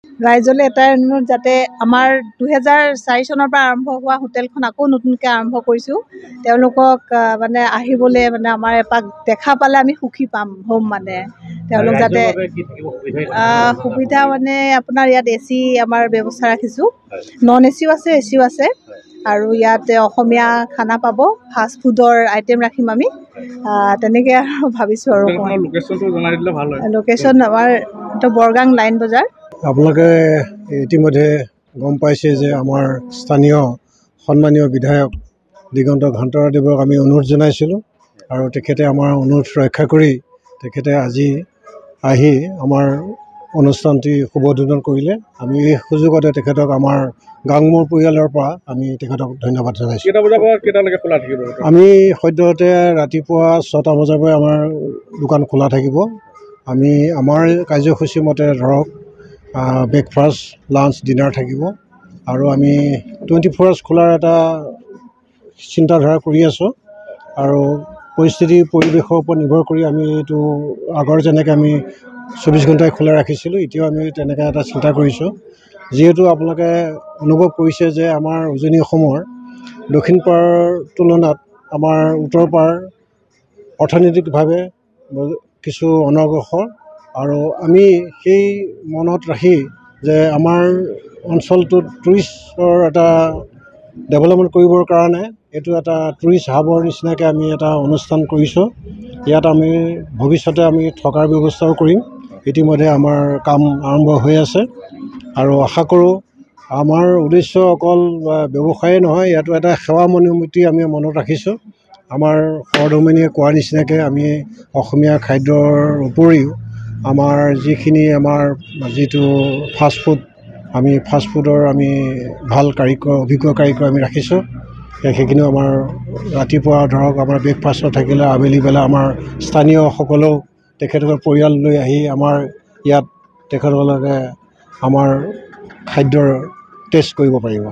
ৰাইজলৈ এটাই অনুৰোধ যাতে আমাৰ 2004 চনৰ পৰা আৰম্ভ হোৱা হোটেলখন আকৌ নতুনকৈ আৰম্ভ কৰিছোঁ তেওঁলোকক মানে আহিবলৈ মানে আমাৰ এপাক দেখা পালে আমি সুখী হ'ম মানে তেওঁলোক যাতে সুবিধা মানে আপোনাৰ ইয়াত AC আমাৰ ব্যৱস্থা ৰাখিছোঁ নন ACও আছে ACও আছে আৰু ইয়াত অসমীয়া খানা পাব ফাষ্ট ফুডৰ আইটেম ৰাখিম আমি তেনেকৈ আৰু ভাবিছোঁ আৰু লোকেশ্যন আমাৰ এইটো বৰগাং লাইন বজাৰ আপোনালোকে ইতিমধ্যে গম পাইছে যে আমাৰ স্থানীয় সন্মানীয় বিধায়ক দিগন্ত ঘান্তৰাদেৱক আমি অনুৰোধ জনাইছিলোঁ আৰু তেখেতে আমাৰ অনুৰোধ ৰক্ষা কৰি তেখেতে আজি আহি আমাৰ অনুষ্ঠানটি শুভোদ্বোধন কৰিলে আমি এই সুযোগতে তেখেতক আমাৰ গাংমুৰ পৰিয়ালৰ পৰা আমি তেখেতক ধন্যবাদ জনাইছোঁ। কেইটা বজাৰ পৰা কেইটালৈকে খোলা থাকিব? আমি সদ্যহতে ৰাতিপুৱা 6টা বজাৰ পৰা আমাৰ দোকান খোলা থাকিব। আমি আমাৰ কাৰ্যসূচী মতে ধৰক ব্ৰেকফাষ্ট লাঞ্চ ডিনাৰ থাকিব আৰু আমি 24 আৱাৰ্ছ খোলাৰ এটা চিন্তাধাৰা কৰি আছোঁ আৰু পৰিস্থিতি পৰিৱেশৰ ওপৰত নিৰ্ভৰ কৰি আমি এইটো আগৰ যেনেকৈ আমি 24 ঘণ্টাই খোলা ৰাখিছিলোঁ এতিয়াও আমি তেনেকৈ এটা চিন্তা কৰিছোঁ যিহেতু আপোনালোকে অনুভৱ কৰিছে যে আমাৰ উজনি অসমৰ দক্ষিণ পাৰৰ তুলনাত আমাৰ উত্তৰ পাৰ অৰ্থনৈতিকভাৱে কিছু অনগ্ৰসৰ আৰু আমি সেই মনত ৰাখি যে আমাৰ অঞ্চলটোত টুৰিষ্টৰ এটা ডেভেলপমেণ্ট কৰিবৰ কাৰণে এইটো এটা টুৰিষ্ট হাবৰ নিচিনাকৈ আমি এটা অনুষ্ঠান কৰিছোঁ ইয়াত আমি ভৱিষ্যতে আমি থকাৰ ব্যৱস্থাও কৰিম ইতিমধ্যে আমাৰ কাম আৰম্ভ হৈ আছে আৰু আশা কৰোঁ আমাৰ উদ্দেশ্য অকল ব্যৱসায়ে নহয় ইয়াতো এটা সেৱা মনোমতি আমি মনত ৰাখিছোঁ আমাৰ সহধৰ্মিনীয়ে কোৱাৰ নিচিনাকৈ আমি অসমীয়া খাদ্যৰ উপৰিও আমাৰ যিখিনি আমাৰ যিটো ফাষ্টফুড আমি ফাষ্টফুডৰ আমি ভাল কাৰিকৰ অভিজ্ঞ কাৰিকৰ আমি ৰাখিছোঁ সেইখিনিও আমাৰ ৰাতিপুৱা ধৰক আমাৰ ব্ৰেকফাষ্টত থাকিলে আবেলি বেলা আমাৰ স্থানীয়সকলেও তেখেতলোকৰ পৰিয়াল লৈ আহি আমাৰ ইয়াত তেখেতলোকে আমাৰ খাদ্যৰ টেষ্ট কৰিব পাৰিব।